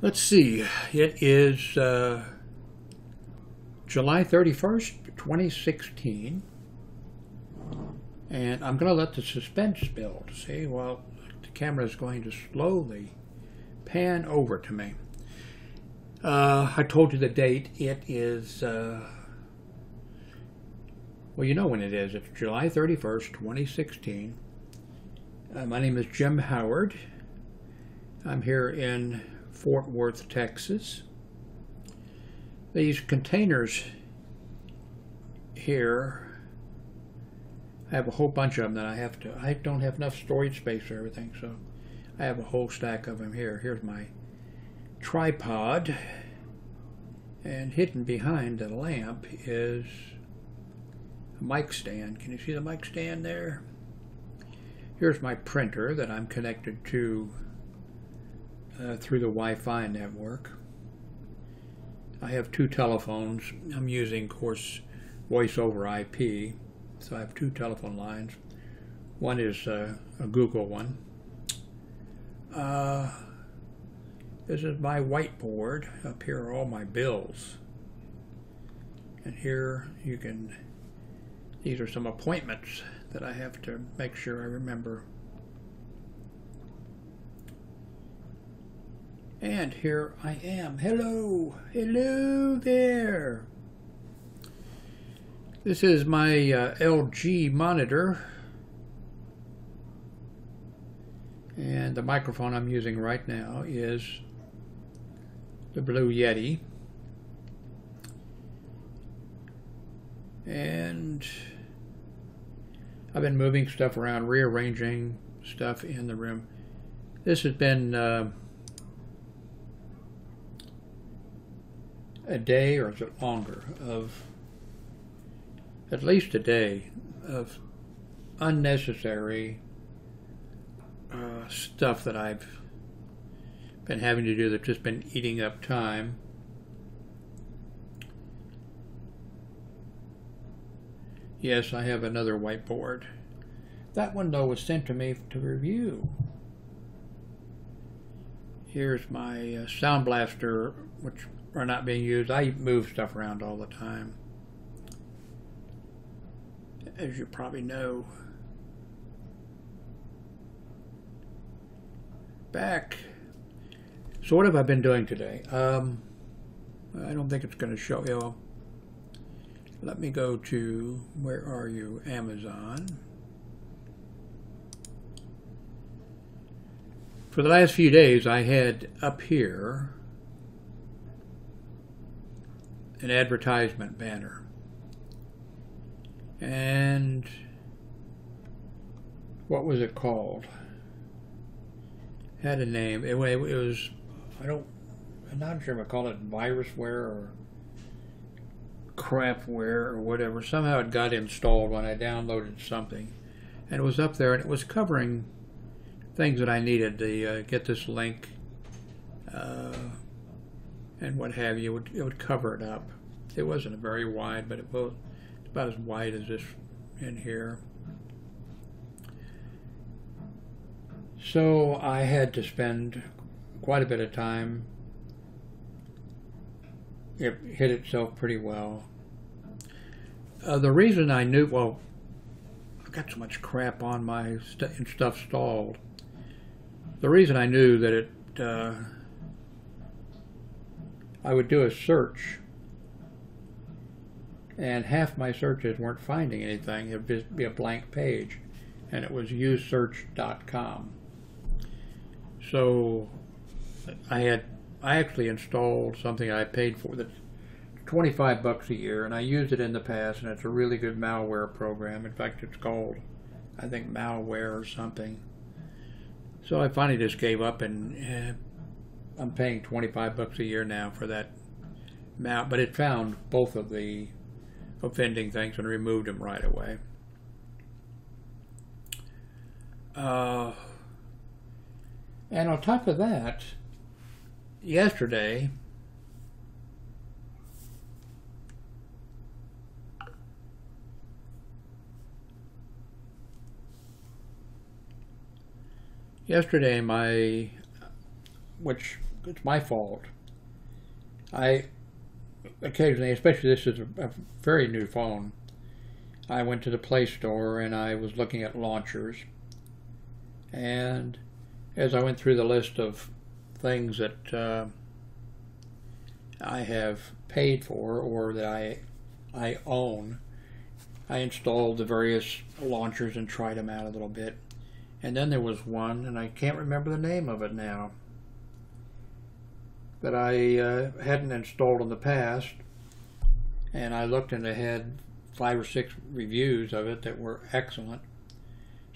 Let's see, it is July 31st, 2016, and I'm going to let the suspense build, see, while the camera is going to slowly pan over to me. I told you the date. It is, well, you know when it is. It's July 31st, 2016. My name is Jim Howard. I'm here in Fort Worth, Texas. These containers here, I have a whole bunch of them that I don't have enough storage space for everything, so I have a whole stack of them here. Here's my tripod, and hidden behind the lamp is a mic stand. Can you see the mic stand there? Here's my printer that I'm connected to through the Wi-Fi network. I have two telephones. I'm using, of course, voice over IP, so I have two telephone lines. One is a Google one. This is my whiteboard. Up here are all my bills. And here you can, these are some appointments that I have to make sure I remember. And here I am. Hello, hello there. This is my LG monitor. And the microphone I'm using right now is the Blue Yeti. And I've been moving stuff around, rearranging stuff in the room. This has been a day, or is it longer, of at least a day of unnecessary stuff that I've been having to do that's just been eating up time. Yes, I have another whiteboard. That one, though, was sent to me to review. Here's my Sound Blaster, which are not being used. I move stuff around all the time, as you probably know. Back. So what have I been doing today? I don't think it's going to show you. Let me go to, where are you? Amazon. For the last few days, I had up here an advertisement banner. And what was it called? Had a name. It was, I'm not sure if I call it virusware or crapware or whatever. Somehow it got installed when I downloaded something. And it was up there, and it was covering things that I needed to get this link and what have you. It would cover it up. It wasn't very wide, but it was about as wide as this in here. So I had to spend quite a bit of time. It hit itself pretty well. The reason I knew, well, I've got so much crap on my stuff stalled. The reason I knew that it, I would do a search, and half my searches weren't finding anything. It would just be a blank page, and it was usesearch.com. So I actually installed something I paid for that's $25 a year, and I used it in the past, and it's a really good malware program. In fact, it's called, I think, Malware or something. So I finally just gave up, and I'm paying $25 a year now for that but it found both of the offending things and removed them right away. And on top of that, yesterday, my, which it's my fault. I occasionally, especially this is a very new phone, I went to the Play Store and I was looking at launchers, and as I went through the list of things that I have paid for or that I own, I installed the various launchers and tried them out a little bit. And then there was one, and I can't remember the name of it now, that I hadn't installed in the past, and I looked and it had 5 or 6 reviews of it that were excellent.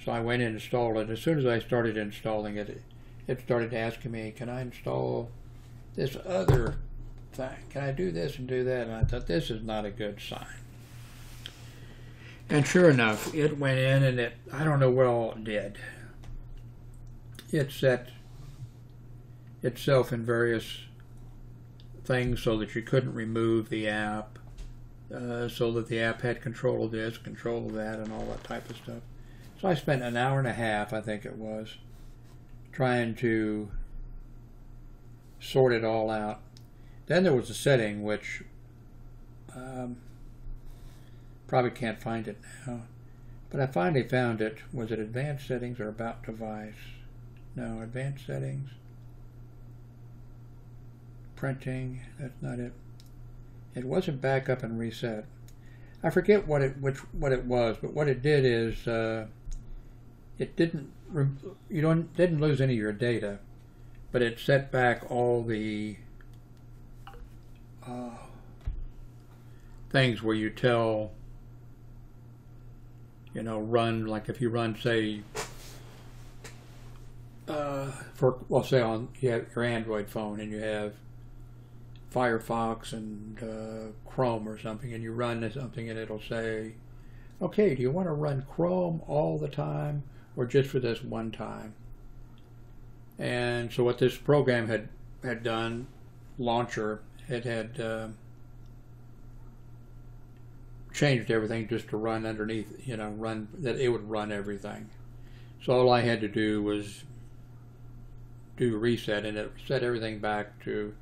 So I went and installed it. As soon as I started installing it, it started asking me, can I install this other thing? Can I do this and do that? And I thought, this is not a good sign. And sure enough, it went in and it, I don't know what all it did. It set itself in various things so that you couldn't remove the app, so that the app had control of this, control of that, and all that type of stuff. So I spent an hour and a half, I think it was, trying to sort it all out. Then there was a setting which probably can't find it now, but I finally found it. Was it advanced settings or about device? No, advanced settings. Printing, that's not it. It wasn't backup and reset. I forget what it was, but what it did is it didn't lose any of your data, but it set back all the things where you tell, run, like if you run, say, say on you have your Android phone and you have Firefox and Chrome or something, and you run something and it'll say, okay, do you want to run Chrome all the time or just for this one time? And so what this program had done, launcher, it had changed everything just to run underneath, that it would run everything. So all I had to do was do reset, and it set everything back to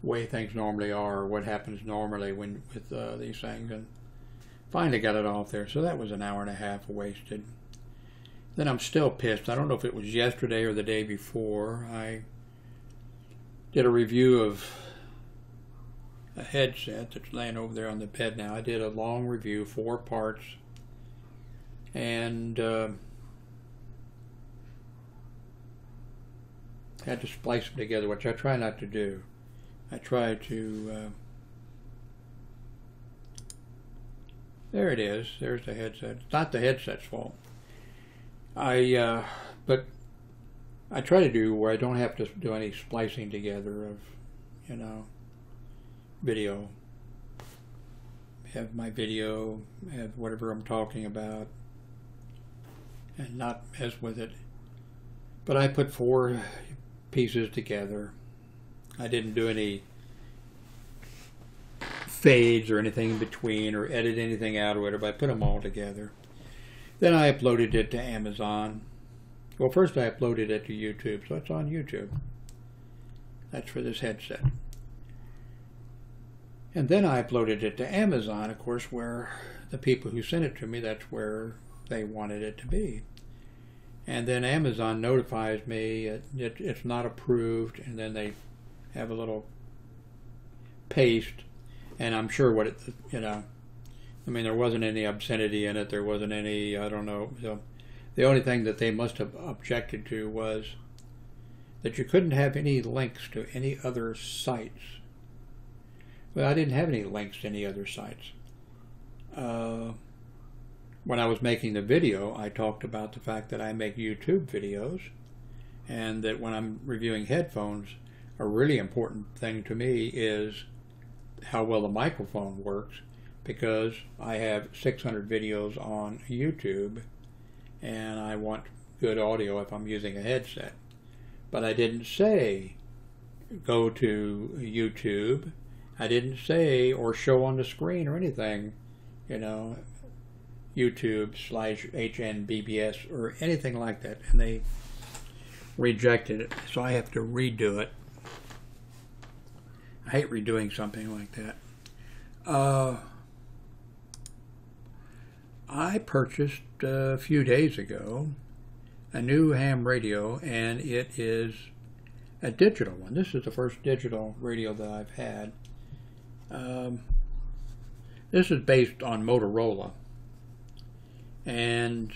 the way things normally are, or what happens normally with these things, and finally got it off there. So that was an hour and a half wasted. Then I'm still pissed. I don't know if it was yesterday or the day before. I did a review of a headset that's laying over there on the bed now. I did a long review, 4 parts, and had to splice them together, which I try not to do. I try to there it is. There's the headset. It's not the headset's fault. But I try to do where I don't have to do any splicing together of, video. Have my video, have whatever I'm talking about, and not mess with it. But I put 4 pieces together. I didn't do any fades or anything in between or edit anything out or whatever. I put them all together. Then I uploaded it to Amazon. Well, first I uploaded it to YouTube, so it's on YouTube. That's for this headset. And then I uploaded it to Amazon, of course, where the people who sent it to me, that's where they wanted it to be. And then Amazon notifies me it's not approved, and then they have a little paste, and I'm sure what it, I mean, there wasn't any obscenity in it, there wasn't any, I don't know, so the only thing that they must have objected to was that you couldn't have any links to any other sites. Well, I didn't have any links to any other sites. When I was making the video, I talked about the fact that I make YouTube videos, and that when I'm reviewing headphones, a really important thing to me is how well the microphone works, because I have 600 videos on YouTube, and I want good audio if I'm using a headset. But I didn't say go to YouTube. I didn't say or show on the screen or anything, YouTube/HNBBS or anything like that, and they rejected it. So I have to redo it. I hate redoing something like that. I purchased a few days ago a new ham radio, and it is a digital one. This is the first digital radio that I've had. This is based on Motorola, and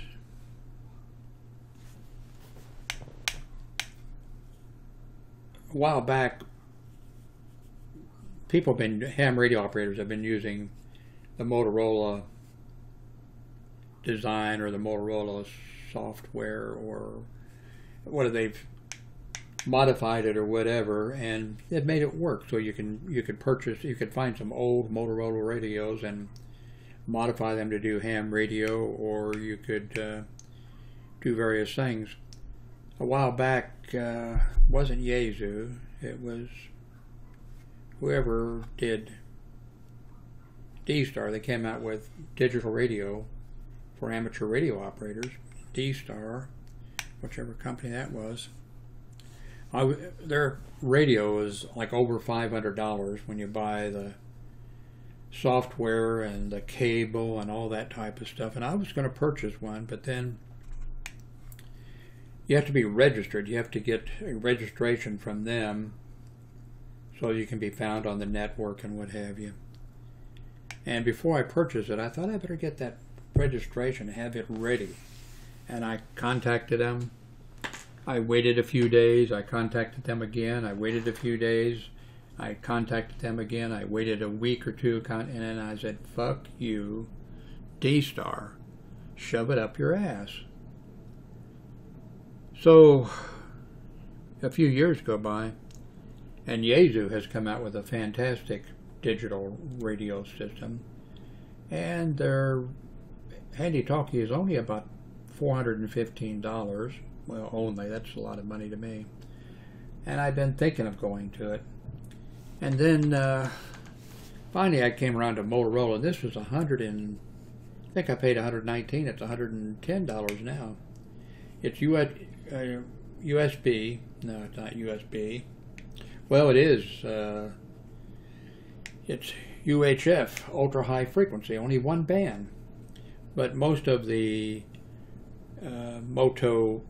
a while back, ham radio operators have been using the Motorola design or the Motorola software, or whether they've modified it or whatever, and it made it work. So you could find some old Motorola radios and modify them to do ham radio, or you could do various things. A while back, wasn't Yaesu, it was whoever did D-Star. They came out with digital radio for amateur radio operators. D-Star, whichever company that was. Their radio is like over $500 when you buy the software and the cable and all that type of stuff. And I was going to purchase one, but then you have to be registered. You have to get a registration from them so you can be found on the network and what have you. And before I purchased it, I thought I better get that registration, have it ready. And I contacted them. I waited a few days. I contacted them again. I waited a few days. I contacted them again. I waited a week or two, and then I said, fuck you, D-Star. Shove it up your ass. So a few years go by, and Yaesu has come out with a fantastic digital radio system, and their handy-talkie is only about $415. Well, only, that's a lot of money to me. And I've been thinking of going to it. And then finally I came around to Motorola. This was I think I paid $119. It's $110 now. It's USB. No, it's not USB. Well, it is. It's UHF, ultra high frequency, only one band. But most of the Moto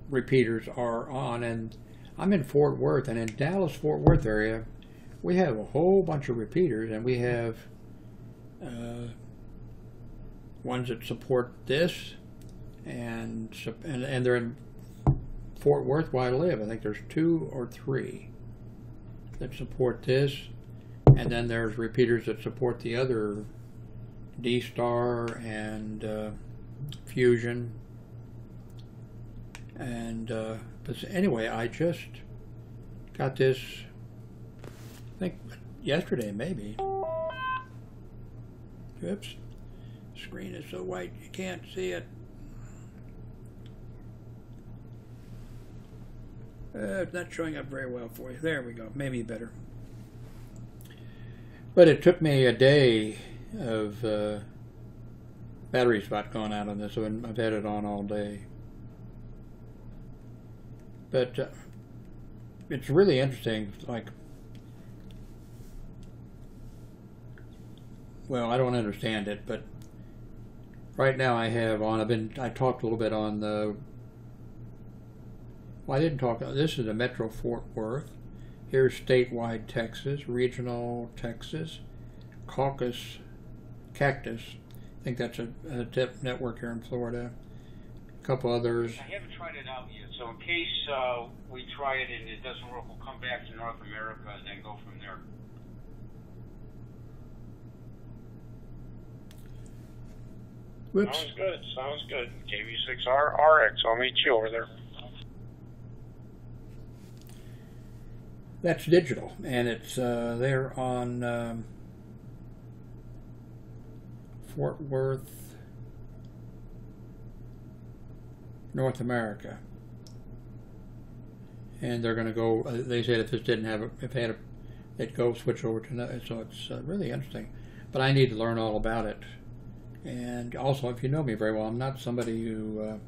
repeaters are on, and I'm in Fort Worth, and in Dallas-Fort Worth area we have a whole bunch of repeaters, and we have ones that support this, and they're in Fort Worth where I live. I think there's 2 or 3 that support this, and then there's repeaters that support the other D-Star and Fusion. And but anyway, I just got this, I think yesterday maybe. Oops, screen is so white you can't see it. It's not showing up very well for you. There we go, maybe better. But it took me a day of battery spot going out on this, so I've had it on all day. But it's really interesting, like, well, I don't understand it, but right now I have on, I talked a little bit on the, well, I didn't talk, this is the Metro Fort Worth. Here's statewide Texas, regional Texas, Cactus. I think that's a network here in Florida. A couple others. I haven't tried it out yet, so in case we try it and it doesn't work, we'll come back to North America and then go from there. Whoops. Sounds good. Sounds good. KV6RX. I'll meet you over there. That's digital, and it's there on Fort Worth, North America. And they're going to go, they said if this didn't have, they'd go switch over to another, so it's really interesting. But I need to learn all about it. And also, if you know me very well, I'm not somebody who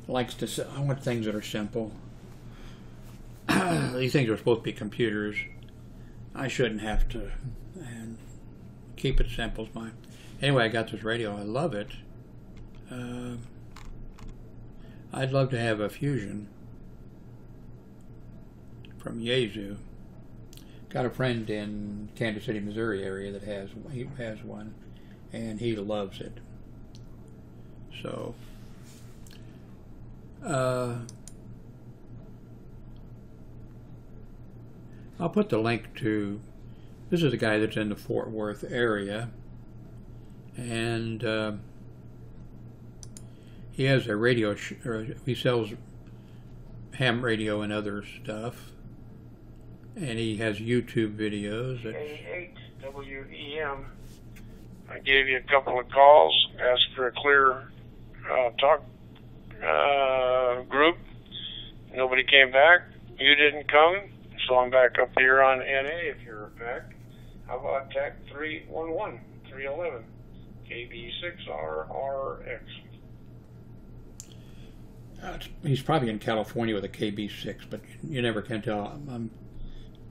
likes to, I want things that are simple. these things are supposed to be computers. I shouldn't have to, and keep it simple is mine. Anyway, I got this radio. I love it. I'd love to have a Fusion from Yaesu. Got a friend in Kansas City, Missouri area that has one, and he loves it. So, I'll put the link to, this is a guy that's in the Fort Worth area, and he has a radio, he sells ham radio and other stuff, and he has YouTube videos. 88 WEM. I gave you a couple of calls, asked for a clear talk group. Nobody came back. You didn't come, so I'm back up here on NA if you're back. How about TAC 311, 311, KB6RRX? He's probably in California with a KB6, but you never can tell.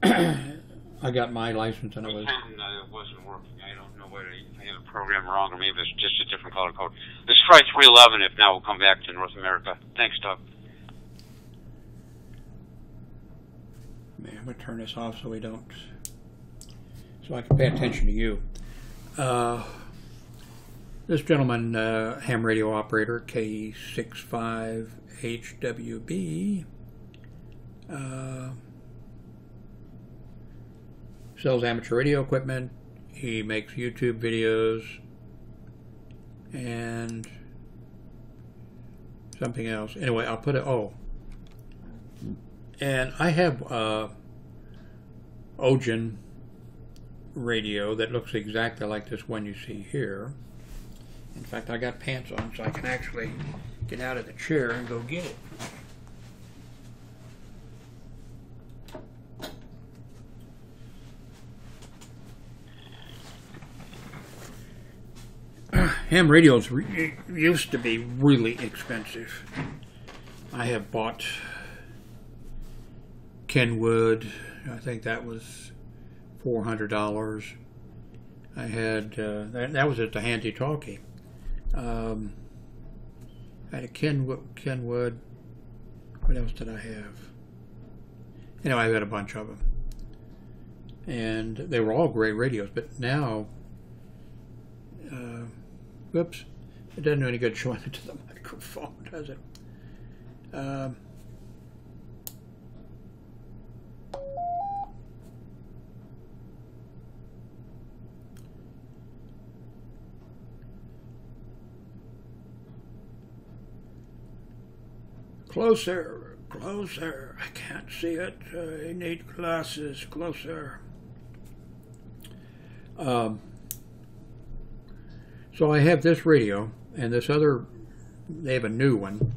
I got my license and it wasn't working. I don't know whether I had a program wrong or maybe it's just a different color code. Let's try 311 if now we'll come back to North America. Thanks, Doug. Man, I'm going to turn this off so I can pay attention to you. This gentleman, ham radio operator, K65HWB, sells amateur radio equipment. He makes YouTube videos and something else. Anyway, I'll put it, and I have Ogen radio that looks exactly like this one you see here. In fact, I got pants on so I can actually get out of the chair and go get it. Ham radios used to be really expensive. I have bought Kenwood. I think that was $400. I had that was at the Handy Talkie. I had a Kenwood. What else did I have? Anyway, I had a bunch of them, and they were all great radios. But now, whoops, it doesn't do any good showing it to the microphone, does it? Closer, closer. I can't see it. I need glasses. Closer. So I have this radio and this other. They have a new one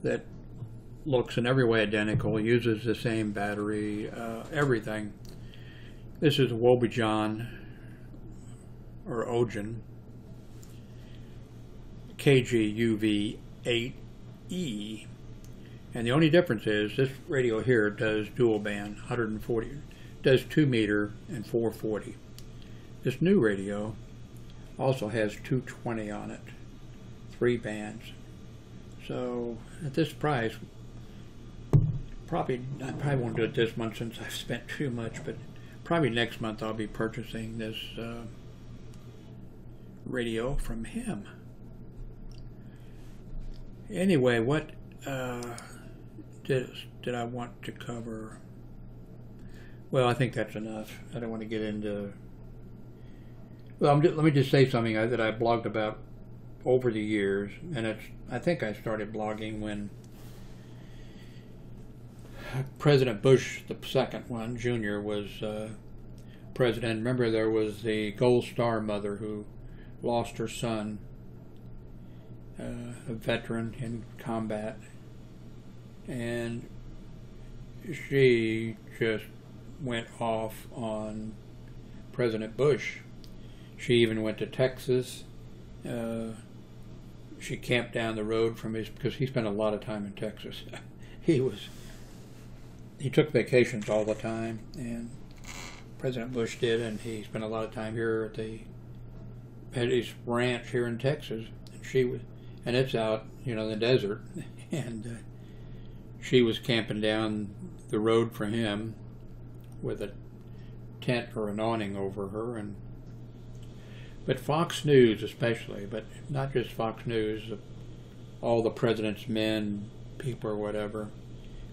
that looks in every way identical. Uses the same battery. Everything. This is a Wobejon or Ogen KG-UV8E, and the only difference is this radio here does dual band 140, does 2 meter and 440. This new radio also has 220 on it, 3 bands. So at this price, I probably won't do it this month since I've spent too much, but probably next month I'll be purchasing this radio from him. Anyway, what did I want to cover? Well, I think that's enough. I don't want to get into. Well, let me just say something that I blogged about over the years, and I think I started blogging when President Bush, the second one, Jr., was president. Remember, there was the Gold Star mother who lost her son, a veteran in combat, and she just went off on President Bush. She even went to Texas. She camped down the road from his, because he spent a lot of time in Texas. He was he took vacations all the time, and President Bush did, and he spent a lot of time here at his ranch here in Texas. And it's out, in the desert, and she was camping down the road for him with a tent or an awning over her. But Fox News especially, but not just Fox News, all the president's men, people or whatever,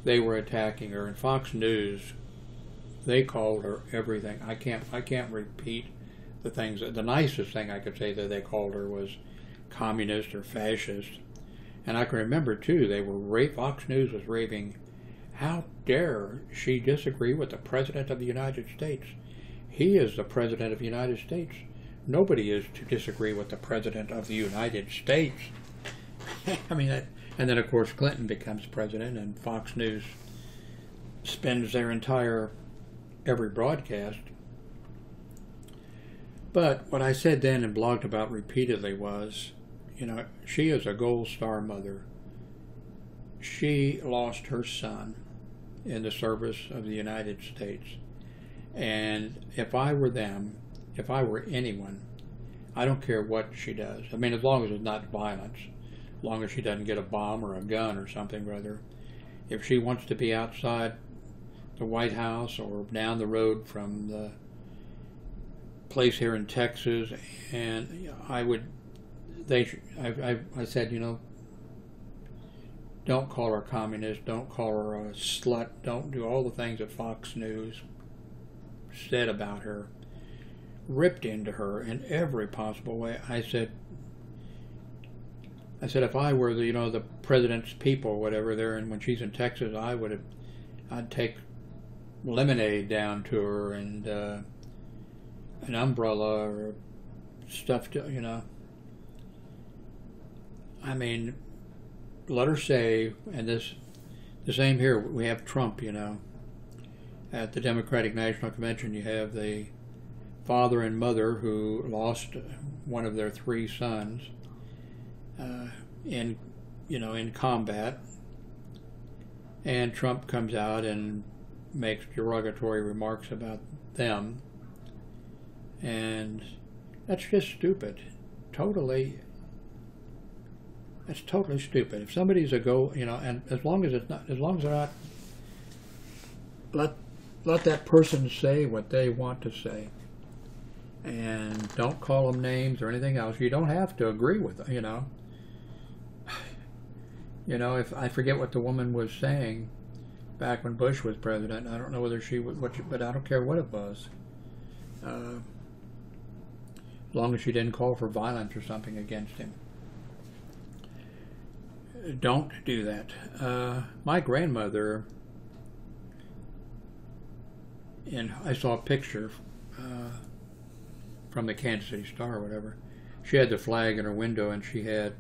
they were attacking her. And Fox News, they called her everything. I can't repeat the things. The nicest thing I could say that they called her was communist or fascist. And I can remember too, Fox News was raving, how dare she disagree with the President of the United States? He is the President of the United States. Nobody is to disagree with the President of the United States. I mean, and then of course Clinton becomes president, and Fox News spends their every broadcast. But what I said then and blogged about repeatedly was, she is a gold star mother. She lost her son in the service of the United States. And if I were them, if I were anyone, I don't care what she does. I mean, as long as it's not violence, as long as she doesn't get a bomb or a gun or something rather. If she wants to be outside the White House or down the road from the place here in Texas, and I said, don't call her a communist, don't call her a slut, don't do all the things that Fox News said about her, ripped into her in every possible way. I said if I were the president's people or whatever there, and when she's in Texas, I'd take lemonade down to her and an umbrella or stuff to, I mean, let her say. And the same here, we have Trump, at the Democratic National Convention, you have the father and mother who lost one of their 3 sons in combat, and Trump comes out and makes derogatory remarks about them, and that's just stupid. That's totally stupid. If somebody's and as long as they're not, let that person say what they want to say, and don't call them names or anything else. You don't have to agree with them, if I forget what the woman was saying back when Bush was president. I don't know whether she was, but I don't care what it was. As long as she didn't call for violence or something against him. Don't do that. My grandmother, and I saw a picture from the Kansas City Star or whatever. She had the flag in her window, and she had,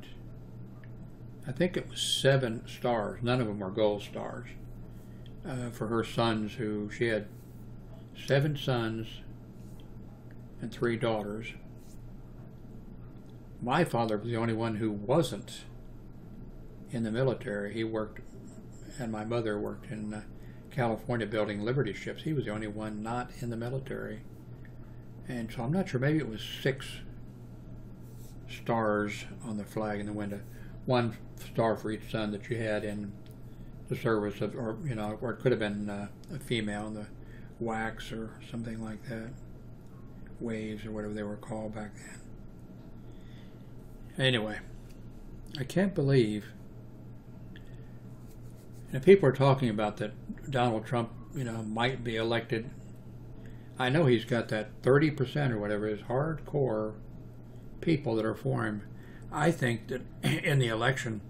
I think it was 7 stars. None of them were gold stars. For her sons, she had 7 sons and 3 daughters. My father was the only one who wasn't in the military. He worked, and my mother worked in California building Liberty ships. He was the only one not in the military. And so I'm not sure, maybe it was 6 stars on the flag in the window. 1 star for each son that you had in the service of, or it could have been a female in the wax or something like that. Waves or whatever they were called back then. Anyway, I can't believe, and people are talking about that Donald Trump, might be elected. I know he's got that 30% or whatever is hardcore people that are for him. I think that in the election,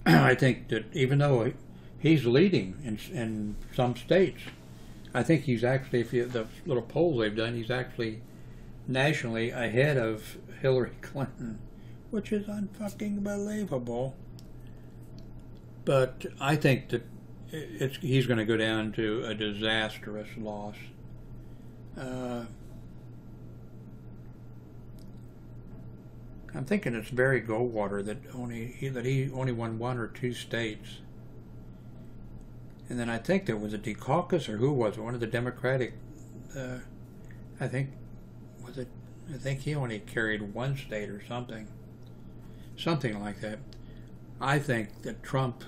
I think that even though he's leading in some states, I think he's actually, the little polls they've done, he's actually nationally ahead of Hillary Clinton, which is unfucking believable. But I think that he's going to go down to a disastrous loss. I'm thinking it's Barry Goldwater that he only won 1 or 2 states. And then I think there was a Dukakis, or who was it? One of the Democratic, I think he only carried one state or something like that. I think that Trump,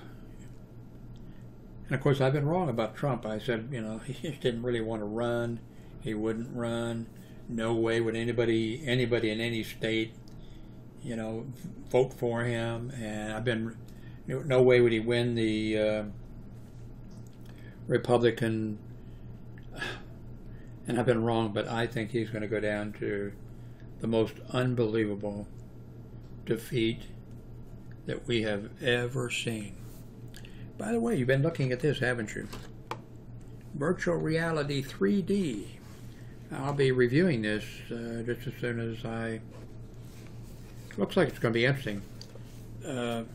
and of course I've been wrong about Trump. I said, you know, he just didn't really want to run. He wouldn't run. No way would anybody in any state, you know, vote for him. And no way would he win the Republican. And I've been wrong, but I think he's going to go down to the most unbelievable defeat that we have ever seen. By the way, you've been looking at this, haven't you? Virtual reality 3D. I'll be reviewing this just as soon as looks like it's going to be interesting. The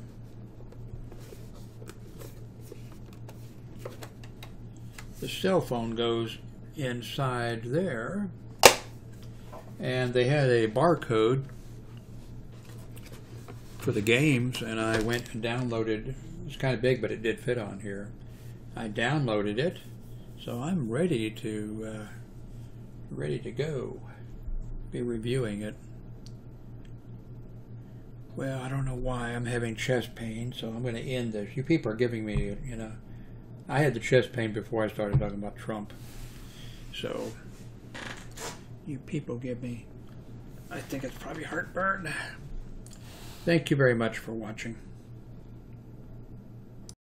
cell phone goes inside there, and they had a barcode for the games, and I went and downloaded. It's kind of big, but it did fit on here. I downloaded it, so I'm ready to go. Be reviewing it. Well, I don't know why I'm having chest pain, so I'm going to end this. You people are giving me, you know, I had the chest pain before I started talking about Trump. So, you people give me, I think it's probably heartburn. Thank you very much for watching.